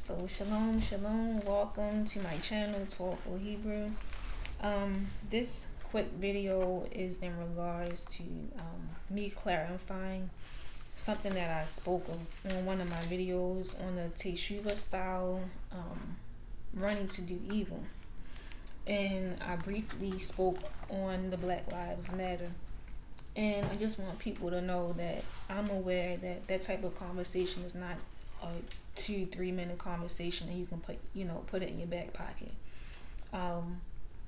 So shalom, welcome to my channel, YaHWeHs ToRaHPHuLHeBRew. This quick video is in regards to me clarifying something that I spoke of on one of my videos on the Teshuvah style, running to do evil. And I briefly spoke on the Black Lives Matter. And I just want people to know that I'm aware that that type of conversation is not a 2-3 minute conversation and you can put it in your back pocket.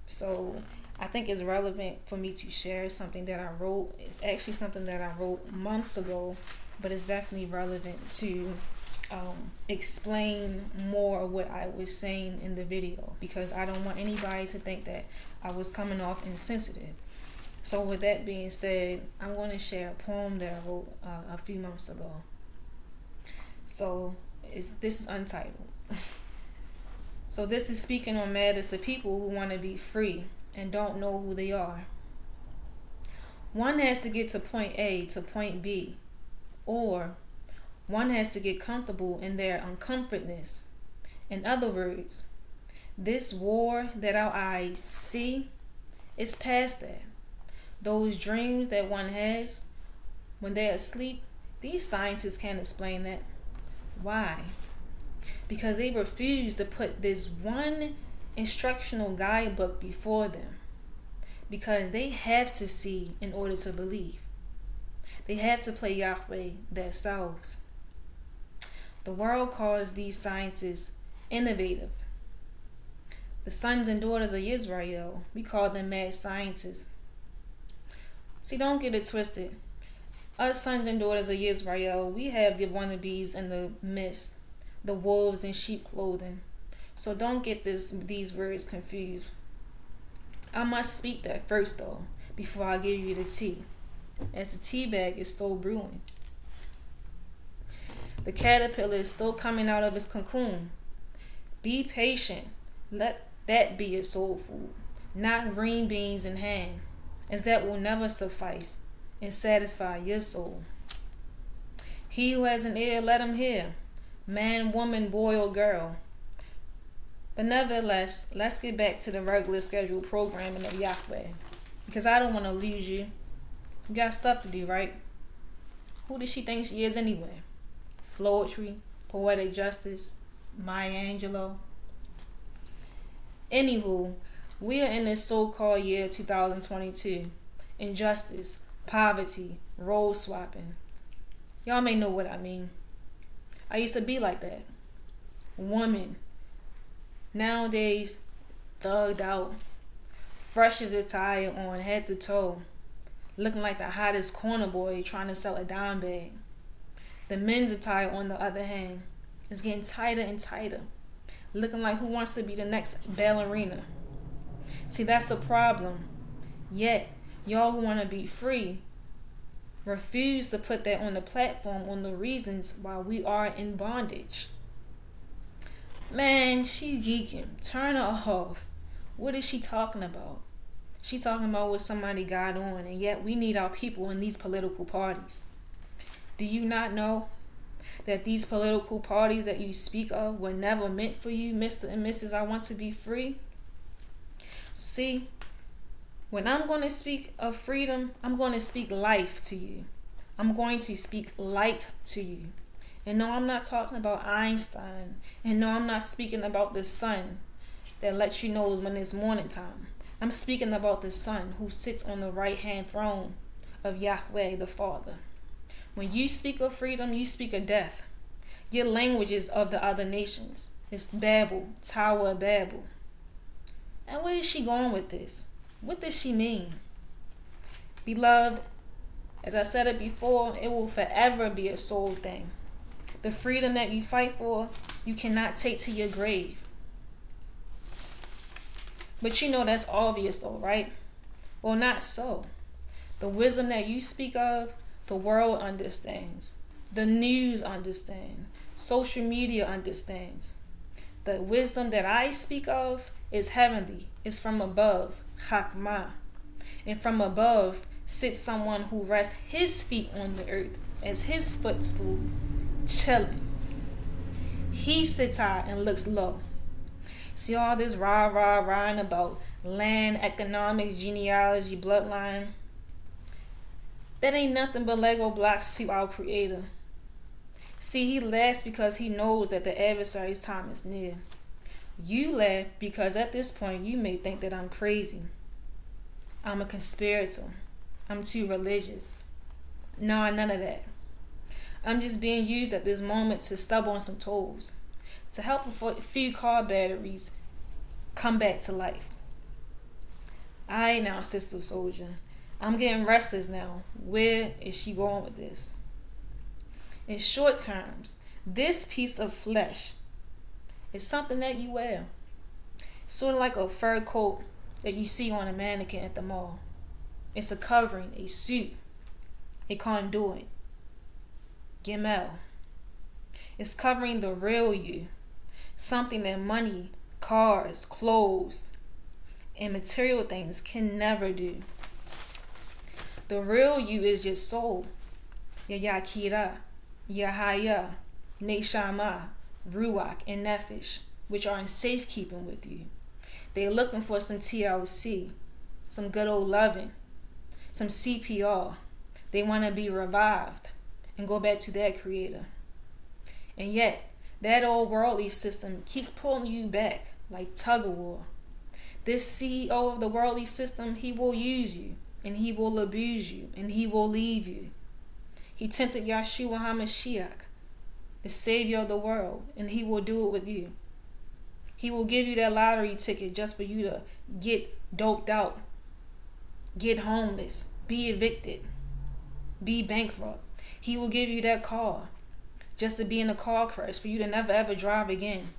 So I think it's relevant for me to share something that I wrote. It's actually something that I wrote months ago, but it's definitely relevant to explain more of what I was saying in the video, because I don't want anybody to think that I was coming off insensitive. So with that being said, I'm going to share a poem that I wrote a few months ago. So this is untitled. So this is speaking on matters to people who want to be free and don't know who they are. One has to get to point A to point B, or one has to get comfortable in their uncomfortness. In other words, this war that our eyes see is past that. Those dreams that one has when they're asleep, these scientists can't explain that. Why? Because they refuse to put this one instructional guidebook before them. Because they have to see in order to believe. They have to play Yahweh themselves. The world calls these scientists innovative. The sons and daughters of Yisrael, we call them mad scientists. See, don't get it twisted. Us sons and daughters of Yisrael, we have the wannabes in the midst, the wolves in sheep clothing. So don't get these words confused. I must speak that first though, before I give you the tea, as the tea bag is still brewing. The caterpillar is still coming out of its cocoon. Be patient. Let that be your soul food, not green beans in hand, as that will never suffice and satisfy your soul. He who has an ear, let him hear. Man, woman, boy, or girl. But nevertheless, let's get back to the regular scheduled programming of Yahweh, because I don't want to lose you. You got stuff to do, right? Who does she think she is anyway? Floetry, poetic justice, Maya Angelou. Anywho, we are in this so-called year 2022. Injustice, poverty, role swapping. Y'all may know what I mean. I used to be like that. Woman. Nowadays, thugged out. Fresh as attire on head to toe. Looking like the hottest corner boy trying to sell a dime bag. The men's attire, on the other hand, is getting tighter and tighter. Looking like who wants to be the next ballerina. See, that's the problem. Yet, y'all who want to be free refuse to put that on the platform on the reasons why we are in bondage. Man, she geeking. Turn her off. What is she talking about? She talking about what somebody got on, and yet we need our people in these political parties. Do you not know that these political parties that you speak of were never meant for you, Mr. and Mrs. I want to be free? See, when I'm going to speak of freedom, I'm going to speak life to you. I'm going to speak light to you. And no, I'm not talking about Einstein. And no, I'm not speaking about the sun that lets you know when it's morning time. I'm speaking about the Son who sits on the right-hand throne of Yahweh the Father. When you speak of freedom, you speak of death. Your language is of the other nations. It's Babel, Tower of Babel. And where is she going with this? What does she mean? Beloved, as I said it before, it will forever be a soul thing. The freedom that you fight for, you cannot take to your grave. But you know that's obvious though, right? Well, not so. The wisdom that you speak of, the world understands. The news understands. Social media understands. The wisdom that I speak of is heavenly. It's from above, Chakmah. And from above sits someone who rests his feet on the earth as his footstool, chilling. He sits high and looks low. See all this rah-rah-rahing about land, economics, genealogy, bloodline? That ain't nothing but Lego blocks to our Creator. See, he laughs because he knows that the adversary's time is near. You laugh because at this point you may think that I'm crazy. I'm a conspirator. I'm too religious. Nah, none of that. I'm just being used at this moment to stub on some toes, to help a few car batteries come back to life. Alright now, Sister Soldier. I'm getting restless now. Where is she going with this? In short terms, this piece of flesh is something that you wear. Sort of like a fur coat that you see on a mannequin at the mall. It's a covering, a suit, a conduit. Gimel. It's covering the real you. Something that money, cars, clothes, and material things can never do. The real you is your soul. Your Yakira, YaHWeHs, Neshama, Ruach, and Nefesh, which are in safekeeping with you. They're looking for some TLC, some good old loving, some CPR. They want to be revived and go back to their Creator. And yet, that old worldly system keeps pulling you back like tug of war. This CEO of the worldly system, he will use you, and he will abuse you, and he will leave you. He tempted Yahshua HaMashiach, the Savior of the world, and he will do it with you. He will give you that lottery ticket just for you to get doped out, get homeless, be evicted, be bankrupt. He will give you that car just to be in a car crash for you to never ever drive again.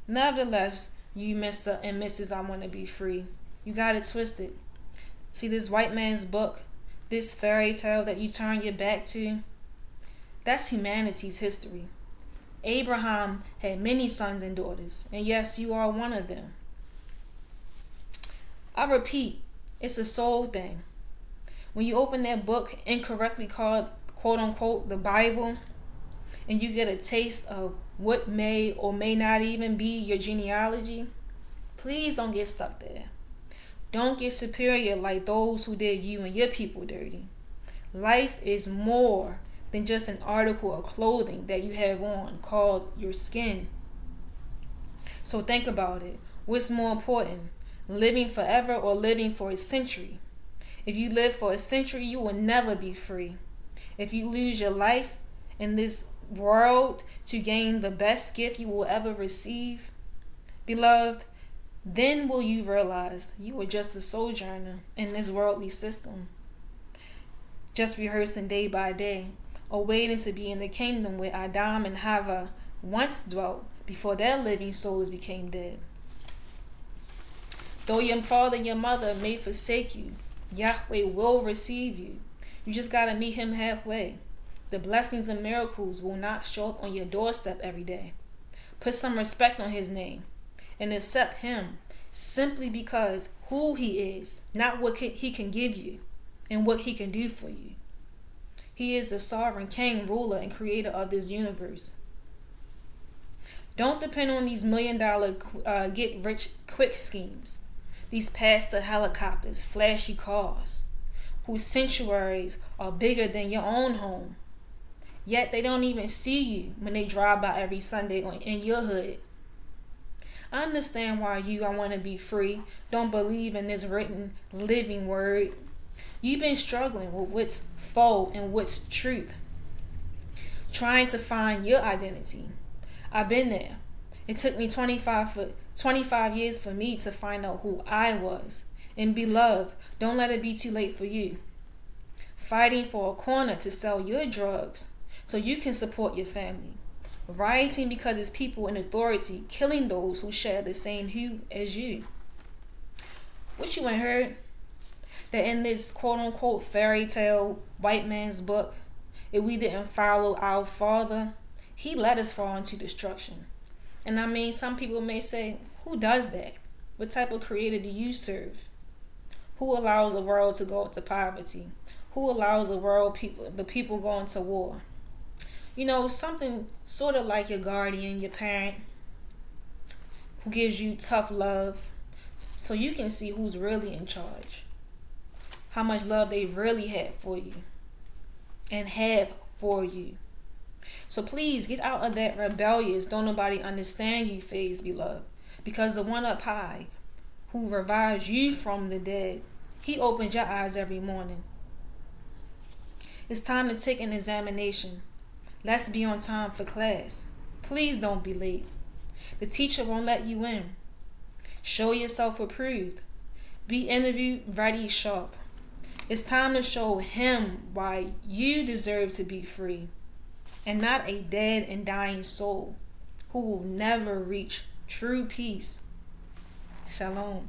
Nevertheless, you Mr. and Mrs. I want to be free. You got it twisted. See this white man's book, this fairy tale that you turn your back to, that's humanity's history. Abraham had many sons and daughters, and yes, you are one of them. I repeat, it's a soul thing. When you open that book, incorrectly called, quote unquote, the Bible, and you get a taste of what may or may not even be your genealogy, please don't get stuck there. Don't get superior like those who did you and your people dirty. Life is more than just an article of clothing that you have on called your skin. So think about it. What's more important, living forever or living for a century? If you live for a century, you will never be free. If you lose your life in this world to gain the best gift you will ever receive, beloved, then will you realize you were just a sojourner in this worldly system, just rehearsing day by day, or waiting to be in the kingdom where Adam and Hava once dwelt before their living souls became dead. Though your father and your mother may forsake you, Yahweh will receive you. You just got to meet him halfway. The blessings and miracles will not show up on your doorstep every day. Put some respect on his name and accept him simply because who he is, not what he can give you and what he can do for you. He is the sovereign king, ruler, and creator of this universe. Don't depend on these $1 million get-rich-quick schemes. These pastor helicopters, flashy cars, whose sanctuaries are bigger than your own home. Yet they don't even see you when they drive by every Sunday in your hood. I understand why I want to be free, don't believe in this written, living word. You've been struggling with what's faux and what's truth, trying to find your identity. I've been there. It took me 25 years for me to find out who I was. And beloved, don't let it be too late for you. Fighting for a corner to sell your drugs so you can support your family. Rioting because it's people in authority killing those who share the same hue as you. What you ain't heard? That in this quote-unquote fairy tale white man's book, if we didn't follow our Father, he let us fall into destruction. And I mean, some people may say, who does that? What type of creator do you serve? Who allows the world to go into poverty? Who allows the people go into war? something sort of like your guardian, your parent, who gives you tough love, so you can see who's really in charge, how much love they really have for you and have for you. So please get out of that rebellious, don't nobody understand you phase, beloved, because the one up high who revives you from the dead, he opens your eyes every morning. It's time to take an examination. Let's be on time for class. Please don't be late. The teacher won't let you in. Show yourself approved. Be interviewed ready, sharp. It's time to show him why you deserve to be free, and not a dead and dying soul who will never reach true peace. Shalom.